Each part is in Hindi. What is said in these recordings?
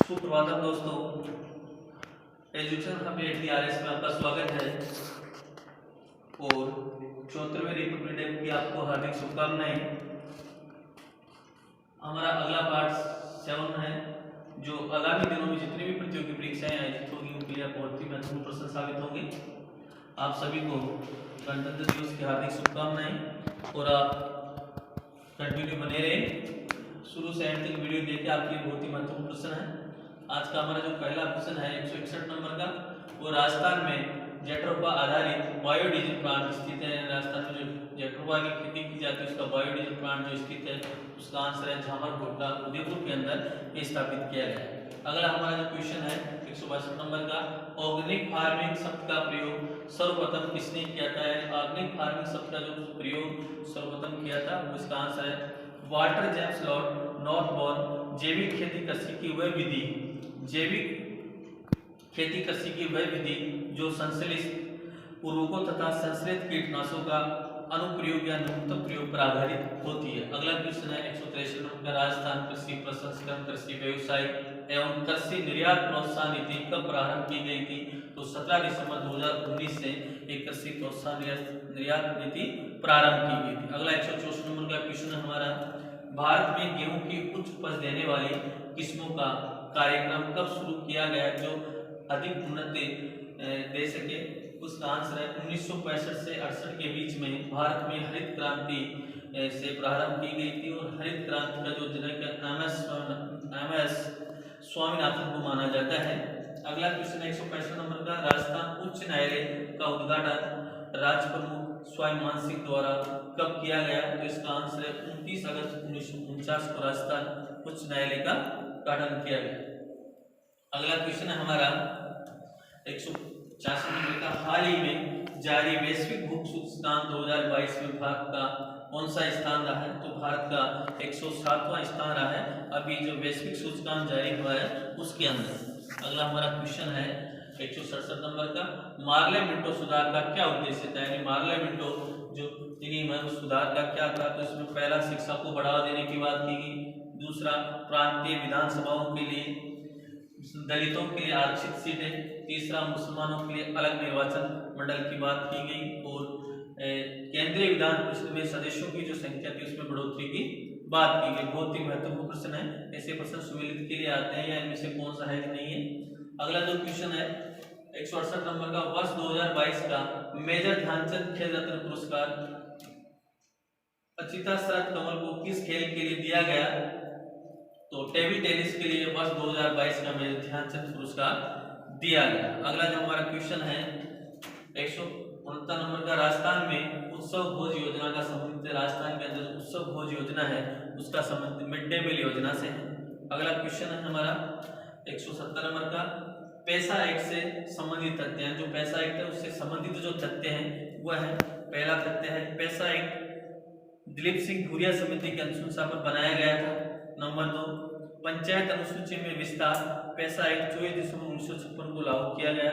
सुप्रभातम दोस्तों, एजुकेशन हब ATRS में आपका स्वागत है और 74वें रिपब्लिक डे की आपको हार्दिक शुभकामनाएं। हमारा अगला पार्ट 7 है, जो आगामी दिनों में जितनी भी प्रतियोगी परीक्षाएं आयोजित होगी उनके लिए बहुत ही महत्वपूर्ण प्रश्न साबित होंगे। आप सभी को गणतंत्र दिवस की हार्दिक शुभकामनाएं और आप कंटिन्यू बने रहें, शुरू से एंड तक वीडियो देखिए, आपके लिए बहुत ही महत्वपूर्ण प्रश्न है। आज का हमारा जो पहला प्रश्न है 161 नंबर का, वो राजस्थान में जेट्रोफा आधारित बायोडीजल प्लांट स्थित है। राजस्थान में जो जेट्रोफा की खेती की जाती है उसका बायोडीजल प्लांट जो स्थित है उसका आंसर है झामरकोटला, उदयपुर के अंदर ये स्थापित किया गया है। अगला हमारा जो क्वेश्चन है 162 नंबर का, ऑर्गेनिक फार्मिंग शब्द का प्रयोग सर्वप्रथम किसने किया था? ऑर्गेनिक फार्मिंग शब्द का जो प्रयोग सर्वप्रथम किया था वो इसका आंसर है वाल्टर जेम्स लॉर्ड नॉर्थबॉर्न। जैविक खेती कृषि की वह विधि, जैविक खेती कृषि की वह विधि जो संश्लेषित उर्वरकों तथा संश्लेषित कीटनाशकों का अनुप्रयोग या न्यूनतम प्रयोग पर आधारित होती है। अगला क्वेश्चन है 163 नंबर का, राजस्थान कृषि प्रसंस्करण कृषि व्यवसाय एवं कृषि निर्यात प्रोत्साहन नीति कब प्रारंभ की गई थी? तो 17 दिसंबर 2019 से एक कृषि प्रोत्साहन निर्यात नीति प्रारंभ की गई थी। अगला 164 नंबर का क्वेश्चन है हमारा, भारत में गेहूं की उच्च उपज देने वाली किस्मों का कार्यक्रम कब शुरू किया गया जो अधिक उन्नति दे सके? उसका आंसर है 1965 से 68 के बीच में भारत में हरित क्रांति से प्रारंभ की गई थी और हरित क्रांति का जो जनक एमएस स्वामीनाथन को माना जाता है। अगला क्वेश्चन है 165 नंबर का, राजस्थान उच्च न्यायालय का उद्घाटन राज्य प्रमुख स्वामी मान सिंह द्वारा कब किया गया? तो इसका आंसर है 29 अगस्त 1949 को राजस्थान उच्च न्यायालय का उद्घाटन किया गया। अगला क्वेश्चन है हमारा 166 नंबर का, हाल ही में जारी वैश्विक भूख सूचकांक 2022 में भारत का कौन सा स्थान रहा है? तो भारत का 107वां स्थान रहा है अभी जो वैश्विक सूचकांक जारी हुआ है उसके अंदर। अगला हमारा क्वेश्चन है 167 नंबर का, मार्ले मिंटो सुधार का क्या उद्देश्य था? यानी मार्ले मिंटो जो नियम सुधार का क्या था? तो इसमें पहला शिक्षा को बढ़ावा देने की बात की गई, दूसरा प्रांतीय विधानसभाओं के लिए दलितों के लिए आरक्षित सीटें, तीसरा मुसलमानों के लिए अलग निर्वाचन मंडल की बात की गई और केंद्रीय विधान परिषद में सदस्यों की जो संख्या थी उसमें बढ़ोतरी की बात की गई। बहुत ही महत्वपूर्ण प्रश्न है, ऐसे प्रश्न सुमेलित के लिए आते हैं या इनमें से कौन सा है कि नहीं है। अगला जो क्वेश्चन है 168 नंबर का, वर्ष 2022 का मेजर ध्यानचंद खेल रत्न पुरस्कार अचिता शरद कमल को किस खेल के लिए दिया गया? तो टेबल टेनिस के लिए वर्ष 2022 का मेजर ध्यानचंद पुरस्कार दिया गया। अगला जो हमारा क्वेश्चन है 169 नंबर का, राजस्थान में उत्सव भोज योजना का संबंधित, राजस्थान के अंदर उत्सव भोज योजना है उसका संबंध मिड डे मील योजना से है। अगला क्वेश्चन है हमारा 170 नंबर का, पैसा एक्ट से संबंधित तथ्य हैं। जो पैसा एक्ट है उससे संबंधित जो तथ्य हैं वह है, पहला तथ्य है पैसा एक्ट दिलीप सिंह भूरिया समिति की अनुशंसा पर बनाया गया था। नंबर 2, पंचायत अनुसूची में विस्तार, पैसा एक्ट 24 दिसंबर 1956 को लागू किया गया।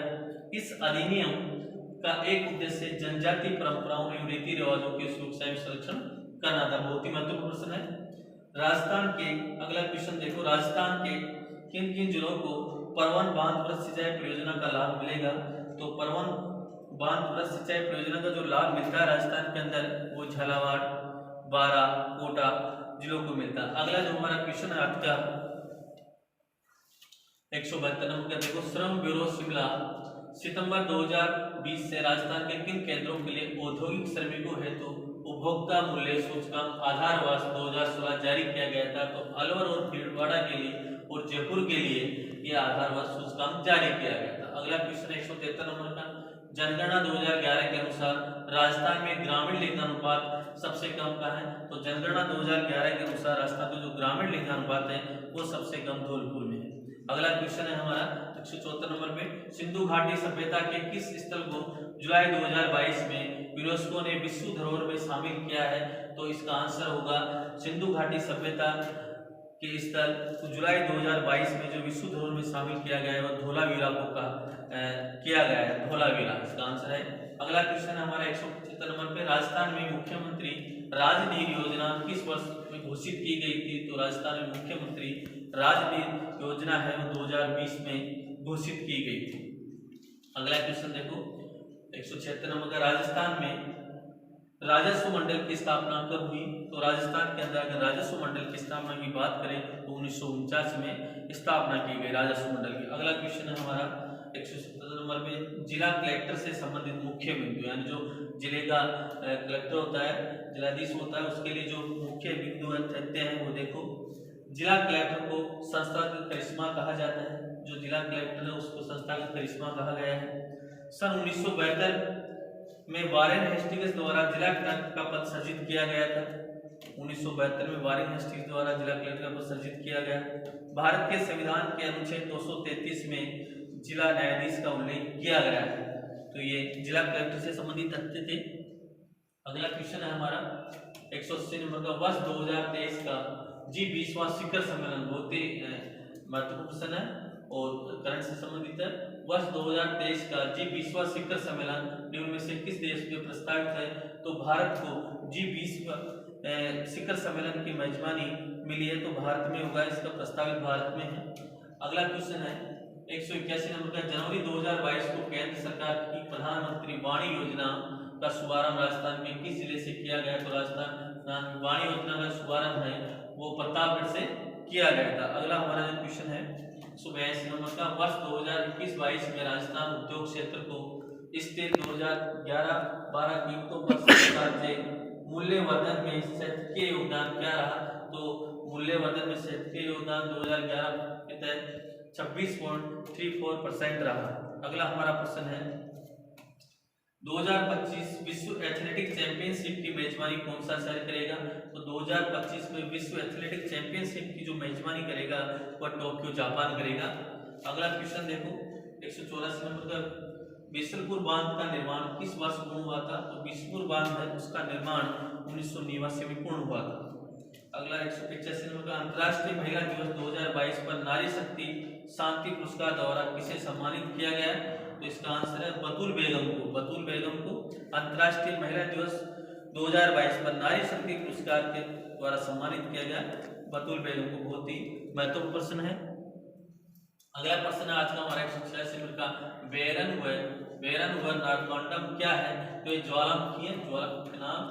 इस अधिनियम का एक उद्देश्य जनजाति परंपराओं एवं रीति रिवाजों की सुरक्षा एवं संरक्षण करना था। बहुत ही महत्वपूर्ण प्रश्न है। राजस्थान के, अगला क्वेश्चन देखो, राजस्थान के किन किन जिलों को परवन बांध वृक्ष सिंचाई परियोजना का लाभ मिलेगा? तो परवन बांध वृक्ष सिंचाई परियोजना का जो लाभ मिलता है राजस्थान के अंदर वो झालावाड़, बारा, कोटा जिलों को मिलता है। अगला जो हमारा क्वेश्चन है आपका 172 नंबर का, देखो, श्रम ब्यूरो शिमला सितंबर 2020 से राजस्थान के किन केंद्रों के लिए औद्योगिक श्रमिकों हेतु उपभोक्ता मूल्य सूचकांक आधार वर्ष 2016 जारी किया गया था? तो अलवर और भीलवाड़ा के लिए और जयपुर के लिए यह आधार वर्ष सूचकांक जारी किया गया था। अगला क्वेश्चन 173 नंबर का, जनगणना 2011 के अनुसार राजस्थान में ग्रामीण लिंगानुपात सबसे कम का है? तो जनगणना 2011 के अनुसार राजस्थान में जो ग्रामीण लिंगानुपात है वो सबसे कम धौलपुर में है। अगला क्वेश्चन है हमारा 174 नंबर पे, सिंधु घाटी सभ्यता के किस स्थल को जुलाई 2022 में यूनेस्को ने विश्व धरोहर में शामिल किया है? तो इसका आंसर होगा सिंधु घाटी सभ्यता के स्थल तो जुलाई 2022 में जो विश्व धरोहर में शामिल किया गया है वह धोलावीरा को किया गया है, धोलावीरा इसका आंसर है। अगला क्वेश्चन है हमारा 175 नंबर पे, राजस्थान में मुख्यमंत्री राजनीति योजना किस वर्ष में घोषित की गई थी? तो राजस्थान में मुख्यमंत्री राजनीति योजना है वो 2020 में घोषित की गई थी। अगला क्वेश्चन देखो 176 नंबर का, राजस्थान में राजस्व मंडल की स्थापना कब हुई? तो राजस्थान के अंदर अगर राजस्व मंडल की स्थापना की बात करें तो 1949 में स्थापना की गई राजस्व मंडल की। अगला क्वेश्चन है हमारा 177 नंबर पे, जिला कलेक्टर से संबंधित मुख्य बिंदु, यानी जो जिले का कलेक्टर होता है, जिलाधीश होता है, उसके लिए जो मुख्य बिंदु रहते हैं वो देखो। जिला कलेक्टर को संस्थागत करिश्मा कहा जाता है, जो जिला कलेक्टर है उसको संस्थागत करिश्मा कहा गया है। सन 1972 में वारेन हेस्टिंग्स द्वारा जिला कलेक्टर का पद सृजित किया गया था। 1972 में वारेन हेस्टिंग्स द्वारा जिला कलेक्टर का पद सृजित किया गया। भारत के संविधान के अनुच्छेद 233 में जिला न्यायाधीश का उल्लेख किया गया है। तो ये जिला कलेक्टर से संबंधित तथ्य थे। अगला क्वेश्चन है हमारा 180 नंबर का, वर्ष 2023 का G20वां शिखर सम्मेलन, बहुत ही महत्वपूर्ण क्वेश्चन है और करंट से संबंधित है। वर्ष 2023 का G20वां शिखर सम्मेलन निम्न में से किस देश में प्रस्तावित है? तो भारत को G20 शिखर सम्मेलन की मेजबानी मिली है, तो भारत में होगा, इसका प्रस्तावित भारत में है। अगला क्वेश्चन है 181 नंबर का, जनवरी 2022 को केंद्र सरकार की प्रधानमंत्री वाणी योजना का शुभारंभ राजस्थान में किस जिले से किया गया? तो राजस्थान वाणी योजना का शुभारंभ है वो प्रतापगढ़ से किया गया था। अगला हमारा जो क्वेश्चन है 182 नंबर का, वर्ष 2021-22 में राजस्थान उद्योग क्षेत्र को स्थिर 2011-12 कीमतों पर सरकार से मूल्यवर्धन में क्षेत्रीय योगदान क्या रहा? तो मूल्यवर्धन में क्षेत्रीय योगदान 2011 के तहत 26.34% रहा। अगला हमारा प्रश्न है 2025 विश्व एथलेटिक चैंपियनशिप की मेजबानी कौन सा शहर करेगा? तो 2025 में विश्व एथलेटिक चैंपियनशिप की जो मेजबानी करेगा वह टोक्यो जापान करेगा। अगला क्वेश्चन देखो 184 नंबर का, बिशनपुर बांध का निर्माण किस वर्ष पूर्ण हुआ था? तो बिशनपुर बांध है उसका निर्माण 1989 में पूर्ण हुआ था। अगला 185 नंबर का, अंतर्राष्ट्रीय महिला दिवस 2022 पर नारी शक्ति शांति पुरस्कार द्वारा किसे सम्मानित किया गया? तो इसका आंसर है बतूल बेगम को। बतूल बेगम को अंतर्राष्ट्रीय महिला दिवस 2022 पर नारी शक्ति पुरस्कार के द्वारा सम्मानित किया गया बतूल बेगम को। बहुत ही महत्वपूर्ण प्रश्न है। अगला प्रश्न है आज का हमारा 186 नंबर का, वेरनवर नारकोंडम क्या है? तो ये ज्वालामुखी है, ज्वालामुखी का नाम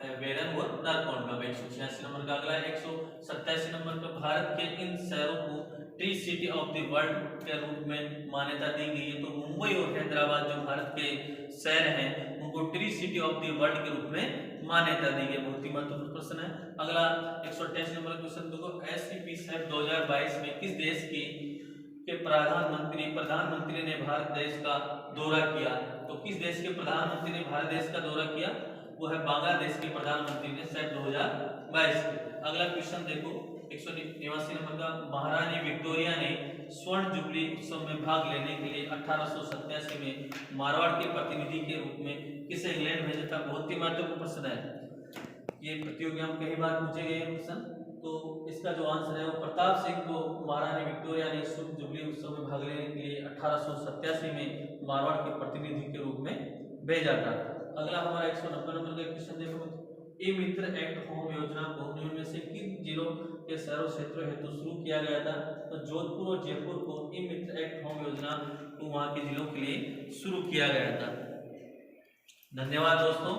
है वेरनवर नारकोंडम। 186 नंबर का। अगला 187 नंबर का, भारत के इन शहरों को tree city of the world के रूप में मान्यता दी गई है। तो मुंबई और हैदराबाद जो भारत के शहर हैं उनको tree city of the world के रूप में मान्यता दी गई। बहुत ही महत्वपूर्ण प्रश्न है। अगला 128 नंबर क्वेश्चन देखो, SCP 2022 में किस देश की प्रधानमंत्री ने भारत देश का दौरा किया? तो किस देश के प्रधानमंत्री ने भारत देश का दौरा किया? वो है बांग्लादेश के प्रधानमंत्री ने 2022 के। अगला क्वेश्चन देखो 189 नंबर का, महारानी विक्टोरिया ने स्वर्ण जुबली उत्सव में भाग लेने के लिए 1887 में मारवाड़ के प्रतिनिधि के रूप में किसे इंग्लैंड भेजा था? बहुत ही महत्वपूर्ण प्रश्न है, ये प्रतियोगिता में कई बार पूछे गए क्वेश्चन। तो इसका जो आंसर है वो प्रताप सिंह को महारानी विक्टोरिया ने स्वर्ण जुबली उत्सव में भाग लेने के लिए 1887 में मारवाड़ के प्रतिनिधि के रूप में भेजा था। अगला हमारा 190 नंबर का क्वेश्चन देखो, ई मित्र एक्ट होम योजना को निम्न में से किन जिलों के शहरों क्षेत्रों हेतु शुरू किया गया था? तो जोधपुर और जयपुर को ई मित्र एक्ट होम योजना को वहां के जिलों के लिए शुरू किया गया था। धन्यवाद दोस्तों।